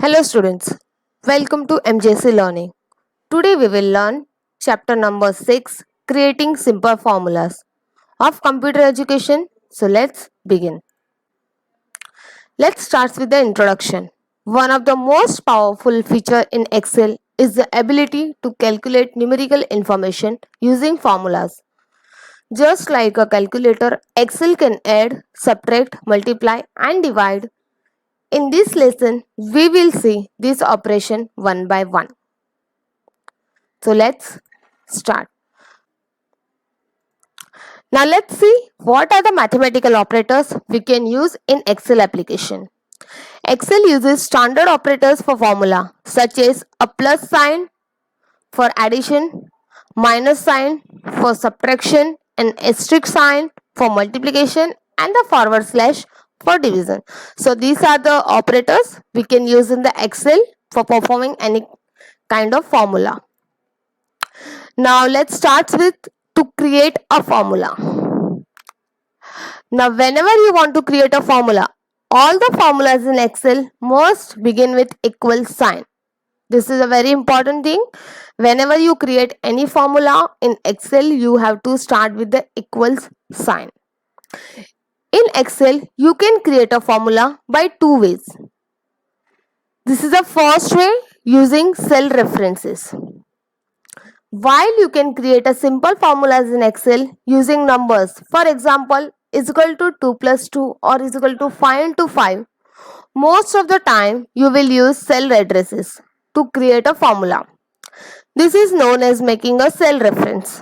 Hello students, welcome to MJC Learning. Today we will learn chapter number 6, creating simple formulas of computer education. So let's begin. Let's start with the introduction. One of the most powerful feature in Excel is the ability to calculate numerical information using formulas. Just like a calculator, Excel can add, subtract, multiply and divide. In this lesson, we will see this operation one by one. So let's start. Now let's see what are the mathematical operators we can use in Excel application. Excel uses standard operators for formula such as a plus sign for addition, minus sign for subtraction, and asterisk sign for multiplication, and the forward slash for division. So these are the operators we can use in the Excel for performing any kind of formula. Now let's start with to create a formula. Now whenever you want to create a formula, all the formulas in Excel must begin with equal sign. This is a very important thing. Whenever you create any formula in Excel, you have to start with the equals sign. In Excel, you can create a formula by two ways. This is the first way, using cell references. While you can create a simple formulas in Excel using numbers, for example, is equal to 2 plus 2 or is equal to 5 into 5, most of the time you will use cell addresses to create a formula. This is known as making a cell reference.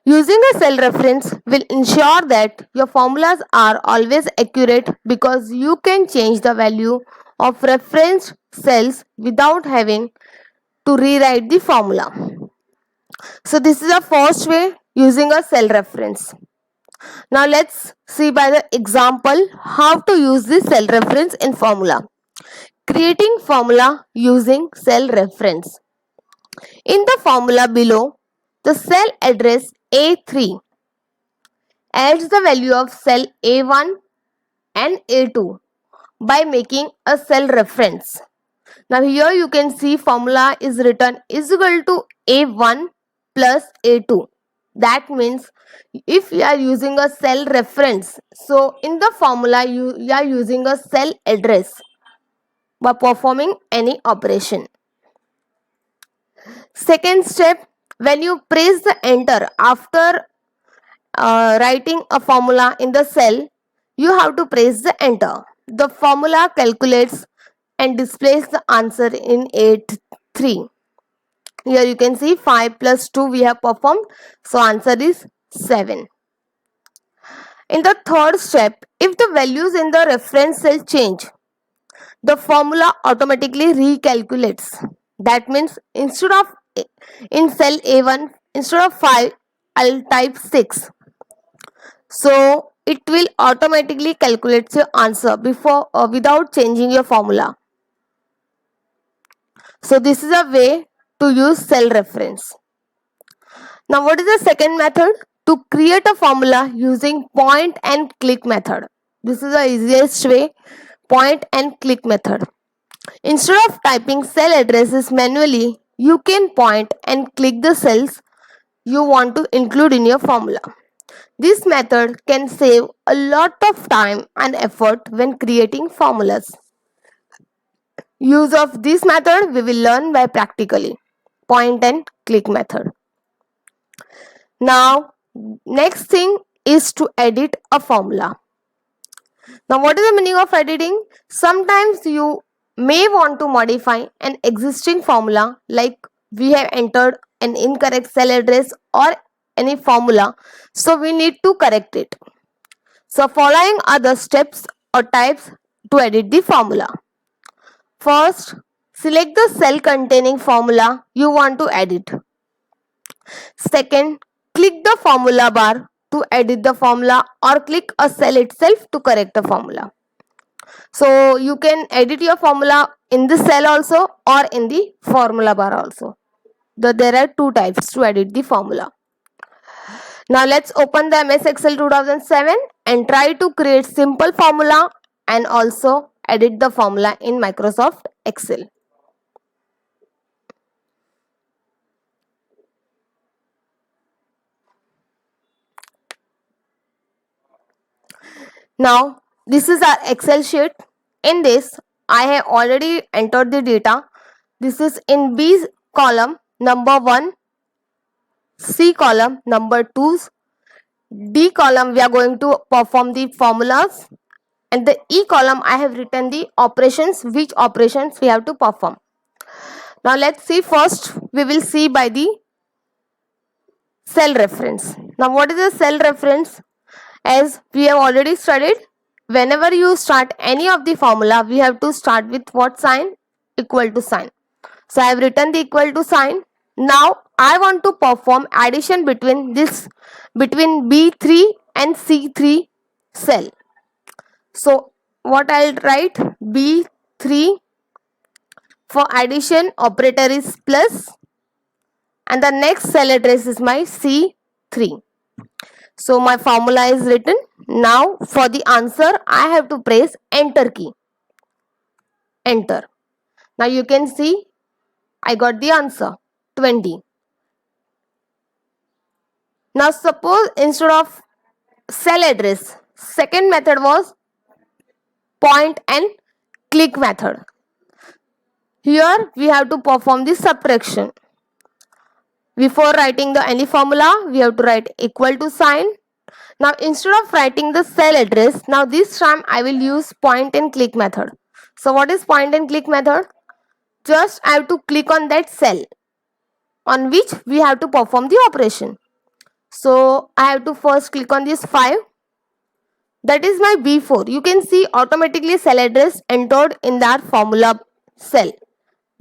Using a cell reference will ensure that your formulas are always accurate because you can change the value of referenced cells without having to rewrite the formula. So this is the first way, using a cell reference. Now let's see by the example how to use this cell reference in formula. Creating formula using cell reference. In the formula below, the cell address A3 adds the value of cell A1 and A2 by making a cell reference. Now here you can see formula is written is equal to A1 plus A2. That means if you are using a cell reference, so in the formula you are using a cell address by performing any operation. Second step, when you press the enter after writing a formula in the cell, you have to press the enter. The formula calculates and displays the answer in 8-3. Here you can see 5 plus 2 we have performed, so answer is 7. In the third step, if the values in the reference cell change, the formula automatically recalculates. That means instead of in cell A1, instead of 5, I'll type 6. So it will automatically calculate your answer before without changing your formula. So this is a way to use cell reference. Now what is the second method? To create a formula using point and click method. This is the easiest way, point and click method. Instead of typing cell addresses manually, you can point and click the cells you want to include in your formula. This method can save a lot of time and effort when creating formulas. Use of this method we will learn by practically. Point and click method. Now, next thing is to edit a formula. Now, what is the meaning of editing? Sometimes you may want to modify an existing formula, like we have entered an incorrect cell address or any formula, so we need to correct it. So following are the steps or types to edit the formula. First, select the cell containing formula you want to edit. Second, click the formula bar to edit the formula or click a cell itself to correct the formula. So you can edit your formula in the cell also or in the formula bar also. There are two types to edit the formula. Now let's open the MS Excel 2007 and try to create simple formula and also edit the formula in Microsoft Excel. Now this is our Excel sheet. In this I have already entered the data. This is in B column number 1, C column number 2, D column we are going to perform the formulas, and the E column I have written the operations, which operations we have to perform. Now let's see. First we will see by the cell reference. Now what is a cell reference? As we have already studied, whenever you start any of the formula, we have to start with what sign? Equal to sign. So I have written the equal to sign. Now I want to perform addition between B3 and C3 cell. So what I'll write? B3, for addition operator is plus, and the next cell address is my C3. So my formula is written. Now for the answer I have to press enter key. Enter. Now you can see I got the answer 20. Now suppose instead of cell address, second method was point and click method. Here we have to perform the subtraction. Before writing the any formula, we have to write equal to sign. Now instead of writing the cell address, now this time I will use point and click method. So what is point and click method? Just I have to click on that cell on which we have to perform the operation. So I have to first click on this 5. That is my B4. You can see automatically cell address entered in that formula cell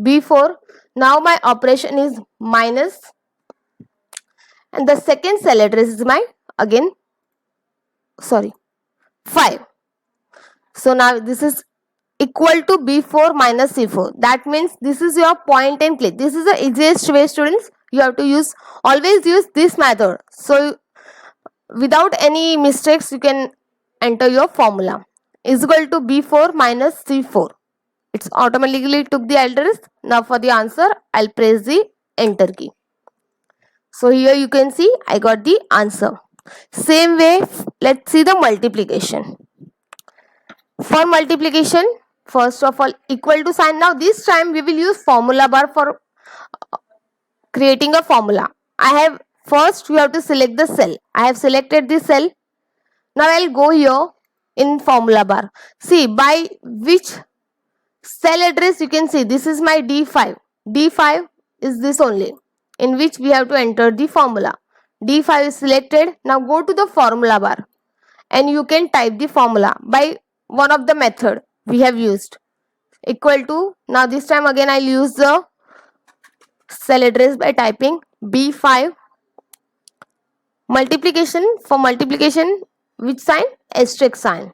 B4. Now my operation is minus, and the second cell address is my 5. So now this is equal to B4 minus C4. That means this is your point and click. This is the easiest way, students. You have to always use this method. So without any mistakes you can enter your formula. Is equal to B4 minus C4. It's automatically took the address. Now for the answer I'll press the enter key. So here you can see I got the answer. Same way, let's see the multiplication. For multiplication, first of all equal to sign. Now this time we will use formula bar for creating a formula. First we have to select the cell. I have selected the cell. Now I'll go here in formula bar. See by which cell address you can see this is my D5. D5 is this only, in which we have to enter the formula. D5 is selected. Now go to the formula bar and you can type the formula by one of the method we have used. Equal to, now this time again I'll use the cell address by typing B5. Multiplication, for multiplication which sign? Asterisk sign.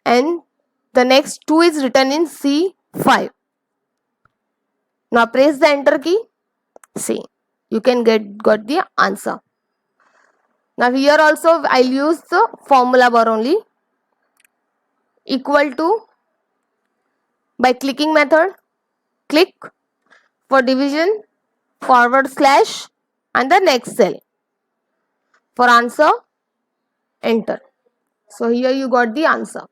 And the next 2 is written in C5. Now press the enter key. See, you can got the answer. Now here also I'll use the formula bar only. Equal to, by clicking method, click, for division / and the next cell. For answer, enter. So here you got the answer.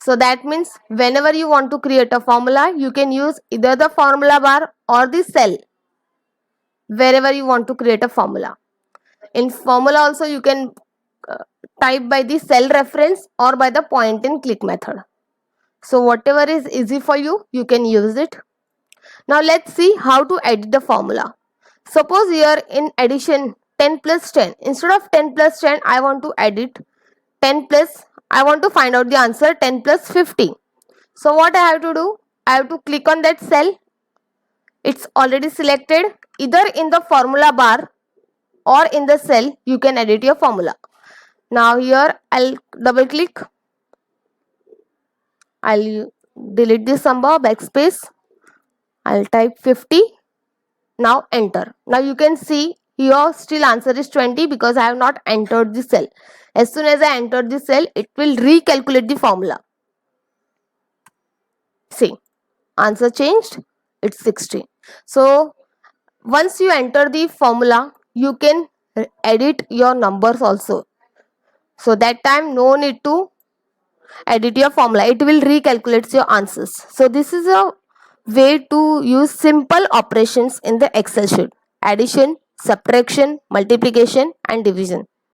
So that means whenever you want to create a formula, you can use either the formula bar or the cell wherever you want to create a formula. In formula also you can type by the cell reference or by the point and click method. So whatever is easy for you, you can use it. Now let's see how to edit the formula. Suppose here in addition 10 plus 10, instead of 10 plus 10 I want to edit 10 plus, I want to find out the answer 10 plus 50. So what I have to do? I have to click on that cell. It's already selected. Either in the formula bar or in the cell you can edit your formula. Now here I'll double click. I'll delete this number, backspace. I'll type 50. Now enter. Now you can see here still answer is 20 because I have not entered the cell. As soon as I enter the cell, it will recalculate the formula. Answer changed, it's 16. So once you enter the formula, you can edit your numbers also. So that time no need to edit your formula, it will recalculate your answers. So this is a way to use simple operations in the Excel sheet: addition, subtraction, multiplication and division.